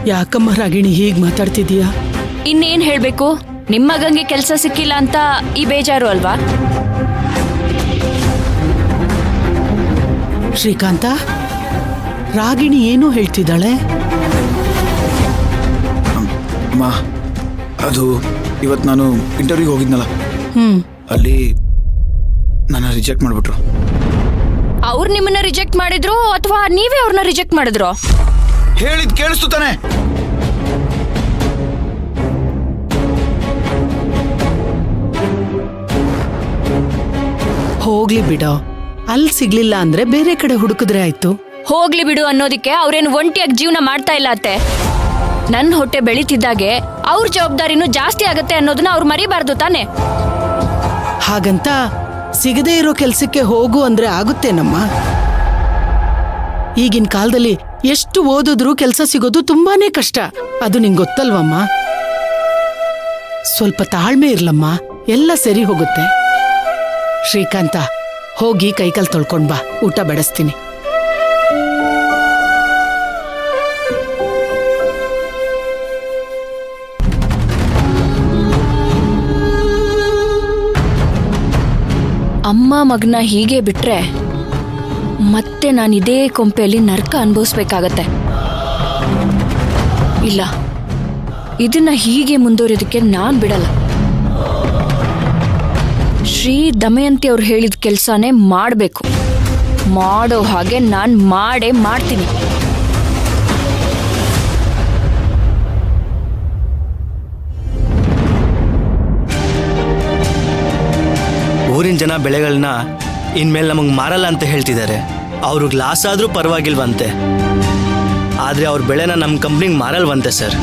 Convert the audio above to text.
ಯಾಕಮ್ಮ ರಾಗಿಣಿ ಹೀಗ್ ಮಾತಾಡ್ತಿದೀಯಾ? ಇನ್ನೇನ್ ಹೇಳ್ಬೇಕು, ನಿಮ್ಮ ಮಗಂಗೆ ಕೆಲಸ ಸಿಕ್ಕಿಲ್ಲ ಅಂತ ಈ ಬೇಜಾರು ಅಲ್ವಾ? ಶ್ರೀಕಾಂತ, ರಾಗಿಣಿ ಏನೂ ಹೇಳ್ತಿದ್ದಾಳೆ? ಅಮ್ಮ, ಅದು ಇವತ್ತು ನಾನು ಇಂಟರ್ವ್ಯೂಗೆ ಹೋಗಿದ್ನಲ್ಲ, ಅಲ್ಲಿ ನನ್ನ ರಿಜೆಕ್ಟ್ ಮಾಡಿಬಿಟ್ರು. ಅವ್ರು ನಿಮ್ಮನ್ನ ರಿಜೆಕ್ಟ್ ಮಾಡಿದ್ರು ಅಥವಾ ನೀವೇ ಅವ್ರನ್ನ ರಿಜೆಕ್ಟ್ ಮಾಡಿದ್ರು? ಹೇಳಿದ್ ಕೇಳಿಸ್ತು ತಾನೆ? ಹೋಗ್ಲಿ ಬಿಡೋ, ಅಲ್ಲಿ ಸಿಗ್ಲಿಲ್ಲ ಅಂದ್ರೆ ಬೇರೆ ಕಡೆ ಹುಡುಕಿದ್ರೆ ಆಯ್ತು. ಹೋಗ್ಲಿ ಬಿಡು ಅನ್ನೋದಿಕ್ಕೆ ಅವ್ರೇನು ಒಂಟಿಯಾಗಿ ಜೀವನ ಮಾಡ್ತಾ ಇಲ್ಲ ಅತ್ತೆ. ನನ್ನ ಹೊಟ್ಟೆ ಬೆಳೀತಿದ್ದಾಗೆ ಅವ್ರ ಜವಾಬ್ದಾರಿನೂ ಜಾಸ್ತಿ ಆಗತ್ತೆ ಅನ್ನೋದನ್ನ ಅವ್ರು ಮರಿಬಾರ್ದು ತಾನೆ. ಹಾಗಂತ ಸಿಗದೇ ಇರೋ ಕೆಲ್ಸಕ್ಕೆ ಹೋಗು ಅಂದ್ರೆ ಆಗುತ್ತೇನಮ್ಮ? ಈಗಿನ ಕಾಲದಲ್ಲಿ ಎಷ್ಟು ಓದಿದ್ರೂ ಕೆಲಸ ಸಿಗೋದು ತುಂಬಾನೇ ಕಷ್ಟ. ಅದು ನಿಂಗೆ ಗೊತ್ತಲ್ವಮ್ಮ? ಸ್ವಲ್ಪ ತಾಳ್ಮೆ ಇರ್ಲಮ್ಮ, ಎಲ್ಲ ಸರಿ ಹೋಗುತ್ತೆ. ಶ್ರೀಕಾಂತ, ಹೋಗಿ ಕೈಕಾಲು ತೊಳ್ಕೊಂಡ್ ಬಾ, ಊಟ ಬಡಿಸ್ತೀನಿ. ಅಮ್ಮ ಮಗನ ಹೀಗೆ ಬಿಟ್ರೆ ಮತ್ತೆ ನಾನು ಇದೇ ಕೊಂಪೆಯಲ್ಲಿ ನರ್ಕ ಅನುಭವಿಸ್ಬೇಕಾಗತ್ತೆ. ಇಲ್ಲ, ಇದನ್ನ ಹೀಗೆ ಮುಂದುವರಿಯೋದಕ್ಕೆ ನಾನ್ ಬಿಡಲ್ಲ. ಶ್ರೀ ದಮಯಂತಿ ಅವ್ರು ಹೇಳಿದ ಕೆಲ್ಸನೇ ಮಾಡಬೇಕು. ಮಾಡೋ ಹಾಗೆ ನಾನ್ ಮಾಡೇ ಮಾಡ್ತೀನಿ. ಊರಿನ ಜನ ಬೆಳೆಗಳನ್ನ ಇನ್ಮೇಲೆ ನಮಗೆ ಮಾರಲ್ಲ ಅಂತ ಹೇಳ್ತಿದ್ದಾರೆ. ಅವ್ರಿಗೆ ಲಾಸ್ ಆದರೂ ಪರವಾಗಿಲ್ವಂತೆ, ಆದರೆ ಅವ್ರ ಬೆಳೆನ ನಮ್ಮ ಕಂಪ್ನಿಗೆ ಮಾರಲ್ವಂತೆ ಸರ್.